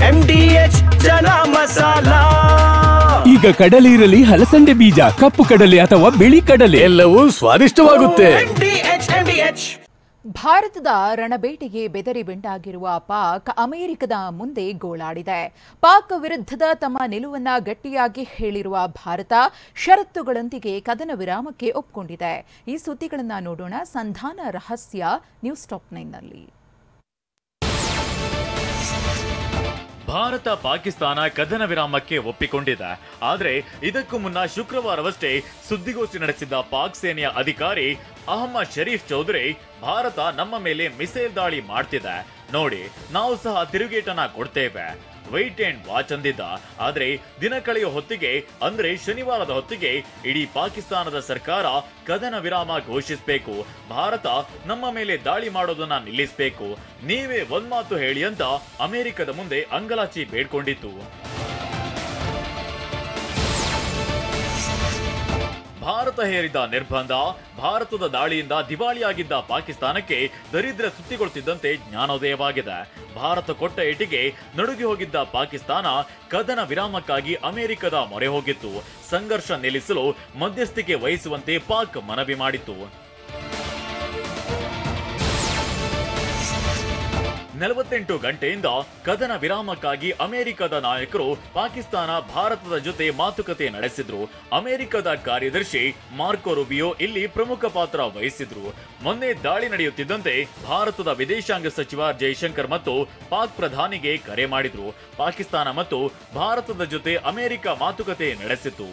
MDH chana masala. ಈಗ ಕಡಲೆ ಇರಲಿ, ಹಲಸಂದೆ ಬೀಜ, ಕಪ್ಪು ಕಡಲೆ ಅಥವಾ ಬಿಳಿ ಕಡಲೆ, ಎಲ್ಲವೂ ಸ್ವಾದಿಷ್ಟವಾಗುತ್ತೆ. MDH. ಭಾರತದ ರಣಬೇಟೆಗೆ ಬೆದರಿ ಬೆಂಡಾಗಿರುವ ಪಾಕ್ ಅಮೆರಿಕದ ಮುಂದೆ ಗೋಳಾಡಿದೆ. ಪಾಕ್ ವಿರುದ್ಧದ ತಮ್ಮ ನಿಲುವನ್ನ ಗಟ್ಟಿಯಾಗಿ ಹೇಳಿರುವ ಭಾರತ ಷರತ್ತುಗಳೊಂದಿಗೆ ಕದನ ವಿರಾಮಕ್ಕೆ ಒಪ್ಪಿಕೊಂಡಿದೆ. ಈ ಸುದ್ದಿಗಳನ್ನು ನೋಡೋಣ ಸಂಧಾನ ರಹಸ್ಯ ನ್ಯೂಸ್ ಟಾಪ್ 9ನಲ್ಲಿ. ಭಾರತ ಪಾಕಿಸ್ತಾನ ಕದನ ವಿರಾಮಕ್ಕೆ ಒಪ್ಪಿಕೊಂಡಿದೆ. ಆದರೆ ಇದಕ್ಕೂ ಮುನ್ನ ಶುಕ್ರವಾರವಷ್ಟೇ ಸುದ್ದಿಗೋಷ್ಠಿ ನಡೆಸಿದ್ದ ಪಾಕ್ ಸೇನೆಯ ಅಧಿಕಾರಿ ಅಹಮ್ಮದ್ ಶರೀಫ್ ಚೌಧರಿ ಭಾರತ ನಮ್ಮ ಮೇಲೆ ಮಿಸೈಲ್ ದಾಳಿ ಮಾಡ್ತಿದೆ ನೋಡಿ, ನಾವು ಸಹ ತಿರುಗೇಟನ್ನ ಕೊಡ್ತೇವೆ, ವೈಟ್ ಅಂಡ್ ವಾಚ್ ಅಂದಿದ್ದ. ಆದ್ರೆ ದಿನ ಕಳೆಯೋ ಹೊತ್ತಿಗೆ ಅಂದ್ರೆ ಶನಿವಾರದ ಹೊತ್ತಿಗೆ ಇಡೀ ಪಾಕಿಸ್ತಾನದ ಸರ್ಕಾರ ಕದನ ವಿರಾಮ ಘೋಷಿಸಬೇಕು, ಭಾರತ ನಮ್ಮ ಮೇಲೆ ದಾಳಿ ಮಾಡೋದನ್ನ ನಿಲ್ಲಿಸಬೇಕು, ನೀವೇ ಒಂದ್ಮಾತು ಹೇಳಿ ಅಂತ ಅಮೆರಿಕದ ಮುಂದೆ ಅಂಗಲಾಚಿ ಬೇಡ್ಕೊಂಡಿತ್ತು. ಭಾರತ ಹೇರಿದ ನಿರ್ಬಂಧ, ಭಾರತದ ದಾಳಿಯಿಂದ ದಿವಾಳಿಯಾಗಿದ್ದ ಪಾಕಿಸ್ತಾನಕ್ಕೆ ದರಿದ್ರ ಸುತ್ತಿಗೊಳ್ತಿದ್ದಂತೆ ಜ್ಞಾನೋದಯವಾಗಿದೆ. ಭಾರತ ಕೊಟ್ಟ ಏಟಿಗೆ ನಡುಗಿ ಹೋಗಿದ್ದ ಪಾಕಿಸ್ತಾನ ಕದನ ವಿರಾಮಕ್ಕಾಗಿ ಅಮೆರಿಕದ ಮೊರೆ ಹೋಗಿತ್ತು. ಸಂಘರ್ಷ ನಿಲ್ಲಿಸಲು ಮಧ್ಯಸ್ಥಿಕೆ ವಹಿಸುವಂತೆ ಪಾಕ್ ಮನವಿ ಮಾಡಿತ್ತು. 48 ಗಂಟೆಯಿಂದ ಕದನ ವಿರಾಮಕ್ಕಾಗಿ ಅಮೆರಿಕದ ನಾಯಕರು ಪಾಕಿಸ್ತಾನ ಭಾರತದ ಜೊತೆ ಮಾತುಕತೆ ನಡೆಸಿದ್ರು. ಅಮೆರಿಕದ ಕಾರ್ಯದರ್ಶಿ ಮಾರ್ಕೊ ರೂಬಿಯೋ ಇಲ್ಲಿ ಪ್ರಮುಖ ಪಾತ್ರ ವಹಿಸಿದ್ರು. ಮೊನ್ನೆ ದಾಳಿ ನಡೆಯುತ್ತಿದ್ದಂತೆ ಭಾರತದ ವಿದೇಶಾಂಗ ಸಚಿವ ಜೈಶಂಕರ್ ಮತ್ತು ಪಾಕ್ ಪ್ರಧಾನಿಗೆ ಕರೆ ಮಾಡಿದ್ರು. ಪಾಕಿಸ್ತಾನ ಮತ್ತು ಭಾರತದ ಜೊತೆ ಅಮೆರಿಕ ಮಾತುಕತೆ ನಡೆಸಿತು.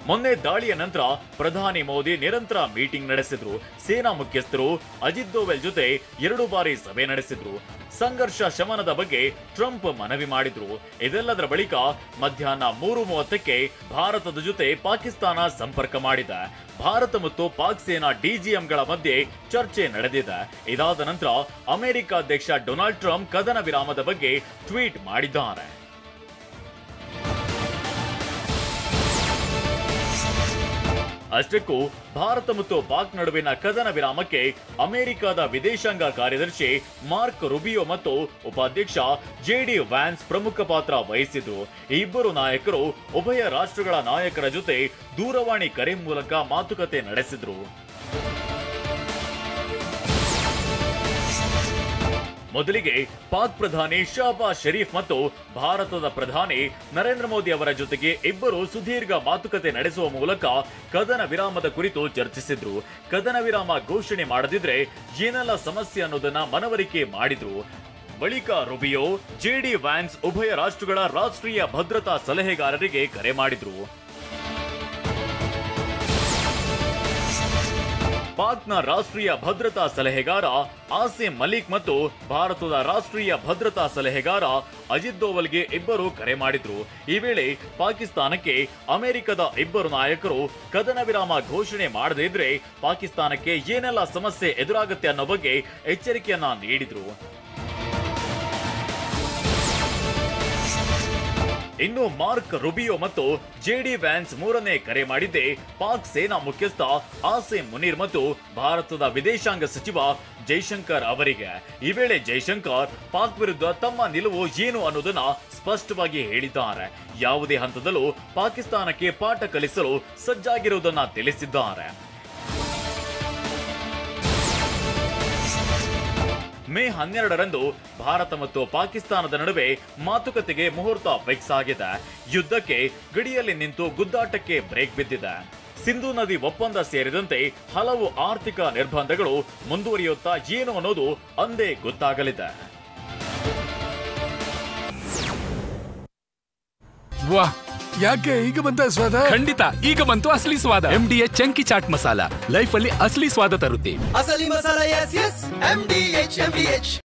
ಮೊನ್ನೆ ದಾಳಿಯ ನಂತರ ಪ್ರಧಾನಿ ಮೋದಿ ನಿರಂತರ ಮೀಟಿಂಗ್ ನಡೆಸಿದ್ರು. ಸೇನಾ ಮುಖ್ಯಸ್ಥರು ಅಜಿತ್ ದೋವಲ್ ಜೊತೆ 2 ಬಾರಿ ಸಭೆ ನಡೆಸಿದ್ರು. ಸಂಘರ್ಷ ಶಮನದ ಬಗ್ಗೆ ಟ್ರಂಪ್ ಮನವಿ ಮಾಡಿದ್ರು. ಇದೆಲ್ಲದರ ಬಳಿಕ ಮಧ್ಯಾಹ್ನ 3:30ಕ್ಕೆ ಭಾರತದ ಜೊತೆ ಪಾಕಿಸ್ತಾನ ಸಂಪರ್ಕ ಮಾಡಿದೆ. ಭಾರತ ಮತ್ತು ಪಾಕ್ ಸೇನಾ ಡಿಜಿಎಂಗಳ ಮಧ್ಯೆ ಚರ್ಚೆ ನಡೆದಿದೆ. ಇದಾದ ನಂತರ ಅಮೆರಿಕ ಅಧ್ಯಕ್ಷ ಡೊನಾಲ್ಡ್ ಟ್ರಂಪ್ ಕದನ ವಿರಾಮದ ಬಗ್ಗೆ ಟ್ವೀಟ್ ಮಾಡಿದ್ದಾರೆ. ಅಷ್ಟಕ್ಕೂ ಭಾರತ ಮತ್ತು ಪಾಕ್ ನಡುವಿನ ಕದನ ವಿರಾಮಕ್ಕೆ ಅಮೆರಿಕದ ವಿದೇಶಾಂಗ ಕಾರ್ಯದರ್ಶಿ ಮಾರ್ಕ್ ರೂಬಿಯೋ ಮತ್ತು ಉಪಾಧ್ಯಕ್ಷ JD ವ್ಯಾನ್ಸ್ ಪ್ರಮುಖ ಪಾತ್ರ ವಹಿಸಿದ್ರು. ಈ ಇಬ್ಬರು ನಾಯಕರು ಉಭಯ ರಾಷ್ಟ್ರಗಳ ನಾಯಕರ ಜೊತೆ ದೂರವಾಣಿ ಕರೆ ಮೂಲಕ ಮಾತುಕತೆ ನಡೆಸಿದ್ರು. ಮೊದಲಿಗೆ ಪಾಕ್ ಪ್ರಧಾನಿ ಶಹಬಾಜ್ ಶರೀಫ್ ಮತ್ತು ಭಾರತದ ಪ್ರಧಾನಿ ನರೇಂದ್ರ ಮೋದಿ ಅವರ ಜೊತೆಗೆ ಇಬ್ಬರು ಸುದೀರ್ಘ ಮಾತುಕತೆ ನಡೆಸುವ ಮೂಲಕ ಕದನ ವಿರಾಮದ ಕುರಿತು ಚರ್ಚಿಸಿದ್ರು. ಕದನ ವಿರಾಮ ಘೋಷಣೆ ಮಾಡದಿದ್ರೆ ಏನೆಲ್ಲ ಸಮಸ್ಯೆ ಅನ್ನೋದನ್ನ ಮನವರಿಕೆ ಮಾಡಿದ್ರು. ಬಳಿಕ ರೂಬಿಯೋ, JD ವ್ಯಾನ್ಸ್ ಉಭಯ ರಾಷ್ಟ್ರಗಳ ರಾಷ್ಟ್ರೀಯ ಭದ್ರತಾ ಸಲಹೆಗಾರರಿಗೆ ಕರೆ ಮಾಡಿದ್ರು. ಪಾಕ್ನ ರಾಷ್ಟ್ರೀಯ ಭದ್ರತಾ ಸಲಹೆಗಾರ ಆಸಿಮ್ ಮಲಿಕ್ ಮತ್ತು ಭಾರತದ ರಾಷ್ಟ್ರೀಯ ಭದ್ರತಾ ಸಲಹೆಗಾರ ಅಜಿತ್ ದೋವಲ್ಗೆ ಇಬ್ಬರು ಕರೆ ಮಾಡಿದ್ರು. ಈ ವೇಳೆ ಪಾಕಿಸ್ತಾನಕ್ಕೆ ಅಮೆರಿಕದ ಇಬ್ಬರು ನಾಯಕರು ಕದನ ವಿರಾಮ ಘೋಷಣೆ ಮಾಡದೇ ಇದ್ರೆ ಪಾಕಿಸ್ತಾನಕ್ಕೆ ಏನೆಲ್ಲ ಸಮಸ್ಯೆ ಎದುರಾಗುತ್ತೆ ಅನ್ನೋ ಬಗ್ಗೆ ಎಚ್ಚರಿಕೆಯನ್ನ ನೀಡಿದ್ರು. ಇನ್ನು ಮಾರ್ಕ್ ರೂಬಿಯೋ ಮತ್ತು JD ವ್ಯಾನ್ಸ್ ಮೂರನೇ ಕರೆ ಮಾಡಿದ್ದೆ ಪಾಕ್ ಸೇನಾ ಮುಖ್ಯಸ್ಥ ಆಸಿಮ್ ಮುನೀರ್ ಮತ್ತು ಭಾರತದ ವಿದೇಶಾಂಗ ಸಚಿವ ಜೈಶಂಕರ್ ಅವರಿಗೆ. ಈ ವೇಳೆ ಜೈಶಂಕರ್ ಪಾಕ್ ವಿರುದ್ಧ ತಮ್ಮ ನಿಲುವು ಏನು ಅನ್ನೋದನ್ನ ಸ್ಪಷ್ಟವಾಗಿ ಹೇಳಿದ್ದಾರೆ. ಯಾವುದೇ ಹಂತದಲ್ಲೂ ಪಾಕಿಸ್ತಾನಕ್ಕೆ ಪಾಠ ಕಲಿಸಲು ಸಜ್ಜಾಗಿರುವುದನ್ನ ತಿಳಿಸಿದ್ದಾರೆ. ಮೇ 12ರಂದು ಭಾರತ ಮತ್ತು ಪಾಕಿಸ್ತಾನದ ನಡುವೆ ಮಾತುಕತೆಗೆ ಮುಹೂರ್ತ ಫಿಕ್ಸ್ ಆಗಿದೆ. ಯುದ್ಧಕ್ಕೆ ಗಡಿಯಲ್ಲಿ ನಿಂತು ಗುದ್ದಾಟಕ್ಕೆ ಬ್ರೇಕ್ ಬಿದ್ದಿದೆ. ಸಿಂಧೂ ನದಿ ಒಪ್ಪಂದ ಸೇರಿದಂತೆ ಹಲವು ಆರ್ಥಿಕ ನಿರ್ಬಂಧಗಳು ಮುಂದುವರಿಯುತ್ತಾ ಏನು ಅನ್ನೋದು ಅಂದೇ ಗೊತ್ತಾಗಲಿದೆ. ವಾಹ್, ಯಾಕೆ ಈಗ ಬಂತ ಸ್ವಾದ? ಖಂಡಿತ ಈಗ ಬಂತು ಅಸಲಿ ಸ್ವಾದ. MDH chunky chaat masala life ಅಲ್ಲಿ ಅಸಲಿ ಸ್ವಾದ ತರುತ್ತೆ. ಅಸಲಿ ಮಸಾಲ, yes, MDH.